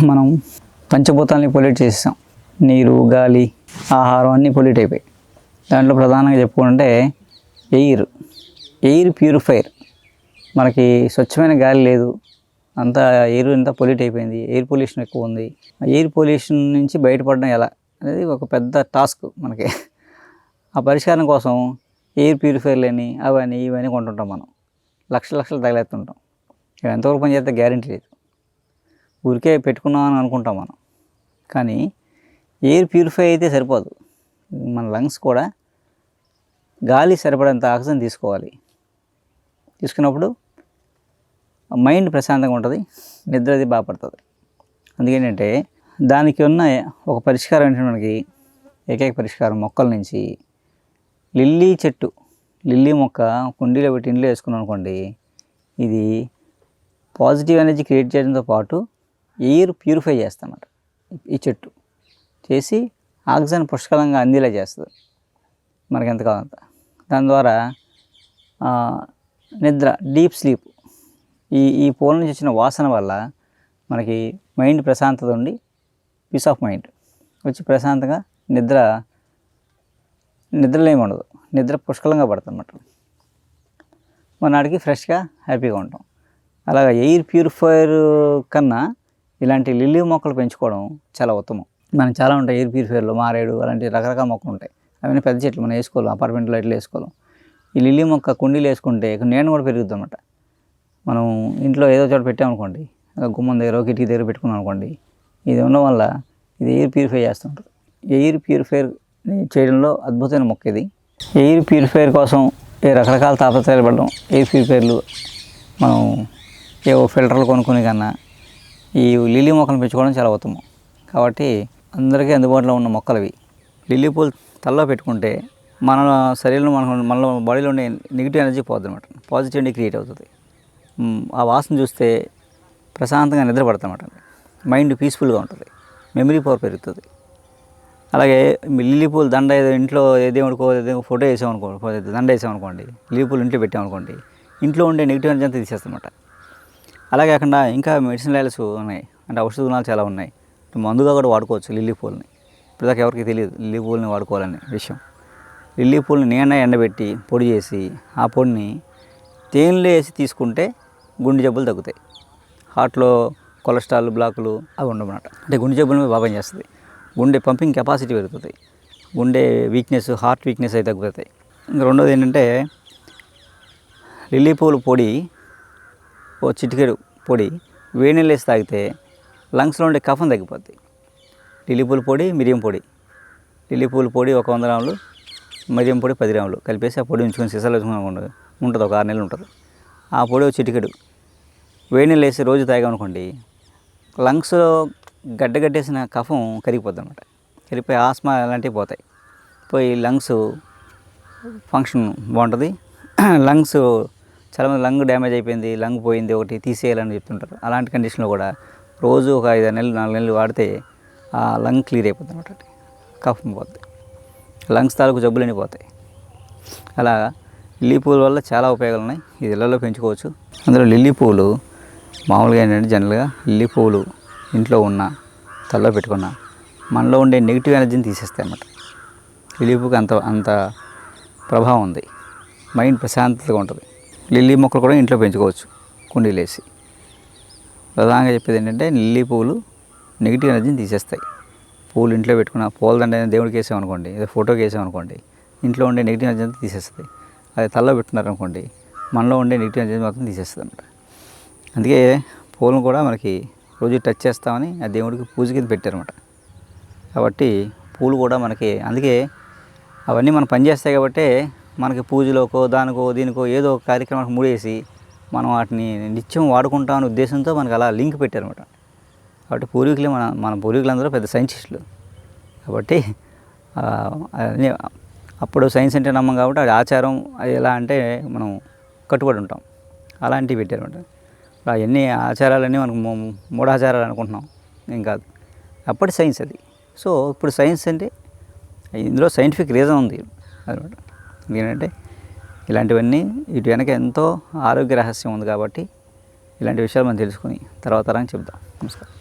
మనం పంచభూతాలని పొల్యూట్ చేసాం. నీరు, గాలి, ఆహారం అన్నీ పొల్యూట్ అయిపోయి. దాంట్లో ప్రధానంగా చెప్పుకుంటే ఎయిర్ ప్యూరిఫైయర్. మనకి స్వచ్ఛమైన గాలి లేదు, అంతా ఎయిర్ అంతా పొల్యూట్ అయిపోయింది. ఎయిర్ పొల్యూషన్ ఎక్కువ ఉంది. ఎయిర్ పొల్యూషన్ నుంచి బయటపడడం ఎలా అనేది ఒక పెద్ద టాస్క్ మనకి. ఆ పరిష్కారం కోసం ఎయిర్ ప్యూరిఫైయర్లని అవన్నీ ఇవన్నీ కొంటుంటాం. మనం లక్షలు తగిలేస్తుంటాం. ఇవి ఎంతవరకు పని చేస్తే గ్యారెంటీ లేదు. ఊరికే పెట్టుకున్నామని అనుకుంటాం మనం. కానీ ఎయిర్ ప్యూరిఫై అయితే సరిపోదు. మన లంగ్స్ కూడా గాలి సరిపడేంత ఆక్సిజన్ తీసుకోవాలి. తీసుకున్నప్పుడు మైండ్ ప్రశాంతంగా ఉంటుంది, నిద్ర అది బాగా పడుతుంది. అందుకేంటంటే దానికి ఉన్న ఒక పరిష్కారం ఏంటంటే మనకి ఏకైక పరిష్కారం మొక్కల నుంచి లిల్లీ మొక్క కుండీలో పెట్టి ఇంట్లో వేసుకున్నాం అనుకోండి, ఇది పాజిటివ్ ఎనర్జీ క్రియేట్ చేయడంతో పాటు ఎయిర్ ప్యూరిఫై చేస్తామన్నమాట. ఈ చెట్టు చేసి ఆక్సిజన్ పుష్కలంగా అందేలా చేస్తుంది మనకి ఎంత కావాలంత. దాని ద్వారా నిద్ర, డీప్ స్లీప్, ఈ పూల నుంచి వచ్చిన వాసన వల్ల మనకి మైండ్ ప్రశాంతత ఉండి పీస్ ఆఫ్ మైండ్ వచ్చి ప్రశాంతంగా నిద్రలో ఏమి ఉండదు, నిద్ర పుష్కలంగా పడుతుంది అన్నమాట. మనాడికి ఫ్రెష్గా హ్యాపీగా ఉంటాం. అలాగా ఎయిర్ ప్యూరిఫైయర్ కన్నా ఇలాంటి లిల్లీ మొక్కలు పెంచుకోవడం చాలా ఉత్తమం. మనం చాలా ఉంటాయి ఎయిర్ ప్యూరిఫైయర్లు, మారేడు అలాంటి రకరకాల మొక్కలు ఉంటాయి. అవన్నీ పెద్ద చెట్లు మనం వేసుకోలేం, అపార్ట్మెంట్లో ఇట్లా వేసుకోలేం. ఈ లిల్లీ మొక్క కుండీలు వేసుకుంటే నీడ కూడా పెరుగుద్ది అన్నమాట. మనం ఇంట్లో ఏదో చోట పెట్టామనుకోండి, గుమ్మం దగ్గర కిటికీ దగ్గర పెట్టుకున్నాం అనుకోండి, ఇది ఉండడం వల్ల ఇది ఎయిర్ ప్యూరిఫై చేస్తుంటుంది. ఎయిర్ ప్యూరిఫైయర్ చేయడంలో అద్భుతమైన మొక్క ఇది. ఎయిర్ ప్యూరిఫైయర్ కోసం రకరకాల తాపత్రయాలు పడడం, ఎయిర్ ప్యూరిఫైయర్లు మనం ఏవో ఫిల్టర్లు కొనుక్కునే కన్నా ఈ లిల్లీ మొక్కలను పెంచుకోవడం చాలా ఉత్తమం. కాబట్టి అందరికీ అందుబాటులో ఉన్న మొక్కలవి. లిల్లీ పూలు తలలో పెట్టుకుంటే మన శరీరంలో మన బాడీలో ఉండే నెగిటివ్ ఎనర్జీ పోతుంది అనమాట, పాజిటివ్ ఎనర్జీ క్రియేట్ అవుతుంది. ఆ వాసన చూస్తే ప్రశాంతంగా నిద్ర పడుతుందన్నమాట. మైండ్ పీస్ఫుల్గా ఉంటుంది, మెమరీ పవర్ పెరుగుతుంది. అలాగే లిల్లీ పూలు దండ ఏదో ఇంట్లో దేవుడికో ఫోటో వేసామనుకోండి, దండ వేసామనుకోండి, లిల్లీ పూలు ఇంట్లో పెట్టామనుకోండి, ఇంట్లో ఉండే నెగిటివ్ ఎనర్జీ అంతా తీసేస్తామన్నమాట. అలాగే కాకుండా ఇంకా మెడిసినల్ ఆయిల్స్ ఉన్నాయి, అంటే ఔషధ గుణాలు చాలా ఉన్నాయి. మందుగా కూడా వాడుకోవచ్చు లిల్లీ పూలని. ఇప్పటిదాకా ఎవరికి తెలియదు లిల్లీ పూలని వాడుకోవాలనే విషయం. లిల్లీ పూలని ఎండబెట్టి పొడి చేసి ఆ పొడిని తేనెలో వేసి తీసుకుంటే గుండె జబ్బులు తగ్గుతాయి. హార్ట్లో కొలెస్ట్రాల్ బ్లాకులు అవి ఉండమన్నమాట. అంటే గుండె జబ్బుల మీద బాగా పనిచేస్తుంది. గుండె పంపింగ్ కెపాసిటీ పెరుగుతుంది, గుండె వీక్నెస్, హార్ట్ వీక్నెస్ అయితే తగ్గుతాయి. ఇంకా రెండోది ఏంటంటే లిల్లీ పూలు పొడి, ఓ చిటికెడు పొడి వేడి నీళ్ళు వేసి తాగితే లంగ్స్లో ఉండే కఫం తగ్గిపోద్ది. లిల్లీ పూల పొడి, మిరియం పొడి. లిల్లీ పూల పొడి 100 గ్రాములు, మిరియం పొడి 10 గ్రాములు కలిపేసి ఆ పొడి ఉంచుకొని సీసాలు వేసుకుని ఉంటుంది, ఒక 6 నెలలు ఉంటుంది. ఆ పొడి ఒక చిటికెడు వేడి నీళ్ళు వేసి రోజు తాగామనుకోండి, లంగ్స్లో గడ్డగట్టేసిన కఫం కరిగిపోద్ది అనమాట. కరిగిపోయి ఆస్మా అలాంటివి పోతాయి. పోయి లంగ్స్ ఫంక్షన్ బాగుంటుంది. లంగ్స్ చాలామంది లంగ్ డ్యామేజ్ అయిపోయింది, లంగ్ పోయింది, ఒకటి తీసేయాలని చెప్తుంటారు. అలాంటి కండిషన్లో కూడా రోజు ఒక 5 నెలలు 4 నెలలు వాడితే ఆ లంగ్ క్లియర్ అయిపోతుంది అనమాట. కఫం పోతుంది, లంగ్స్ తాలూకు జబ్బులన్నీ పోతాయి. అలా లిల్లీ పూల వల్ల చాలా ఉపయోగాలు ఉన్నాయి. ఇది ఇళ్లలో పెంచుకోవచ్చు. అందులో లిల్లీ పూలు మామూలుగా ఏంటంటే జనరల్గా లిల్లీ పూలు ఇంట్లో ఉన్న తలలో పెట్టుకున్న మనలో ఉండే నెగిటివ్ ఎనర్జీని తీసేస్తాయి అన్నమాట. లిల్లీ పూకి అంత ప్రభావం ఉంది. మైండ్ ప్రశాంతతగా ఉంటుంది. లిల్లీ మొక్కలు కూడా ఇంట్లో పెంచుకోవచ్చు కుండీలు వేసి. ప్రధానంగా చెప్పేది ఏంటంటే లిల్లీ పువ్వులు నెగిటివ్ ఎనర్జీని తీసేస్తాయి. పూలు ఇంట్లో పెట్టుకున్న పూలదండ దేవుడికి వేసామనుకోండి, ఏదో ఫోటోకి వేసామనుకోండి, ఇంట్లో ఉండే నెగిటివ్ ఎనర్జీ అంతా తీసేస్తుంది. అది తలలో పెట్టుకున్నారనుకోండి, మనలో ఉండే నెగిటివ్ ఎనర్జీ మొత్తం తీసేస్తుంది అన్నమాట. అందుకే పూలను కూడా మనకి రోజు టచ్ చేస్తామని ఆ దేవుడికి పూజ కింద పెట్టారన్నమాట. కాబట్టి పూలు కూడా మనకి, అందుకే అవన్నీ మనం పనిచేస్తాయి కాబట్టి మనకి పూజలోకో దానికో దీనికో ఏదో ఒక కార్యక్రమానికి ముడేసి మనం వాటిని నిత్యం వాడుకుంటామనే ఉద్దేశంతో మనకు అలా లింక్ పెట్టారన్నమాట. కాబట్టి మన పూర్వీకులందరూ పెద్ద సైంటిస్టులు. కాబట్టి అప్పుడు సైన్స్ అంటే నమ్మం కాబట్టి అది ఆచారం, అది ఎలా అంటే మనం కట్టుబడి ఉంటాం. అలాంటివి పెట్టారన్నమాట. అవన్నీ ఆచారాలన్నీ మనకు మూఢాచారాలు అనుకుంటున్నాం, ఏం కాదు. అప్పటి సైన్స్ అది. సో ఇప్పుడు సైన్స్ అంటే ఇందులో సైంటిఫిక్ రీజన్ ఉంది అనమాట. ఏంటంటే ఇలాంటివన్నీ వీటి వెనక ఎంతో ఆరోగ్య రహస్యం ఉంది. కాబట్టి ఇలాంటి విషయాలు మనం తెలుసుకుని తర్వాత తరానికి చెప్దాం. నమస్కారం.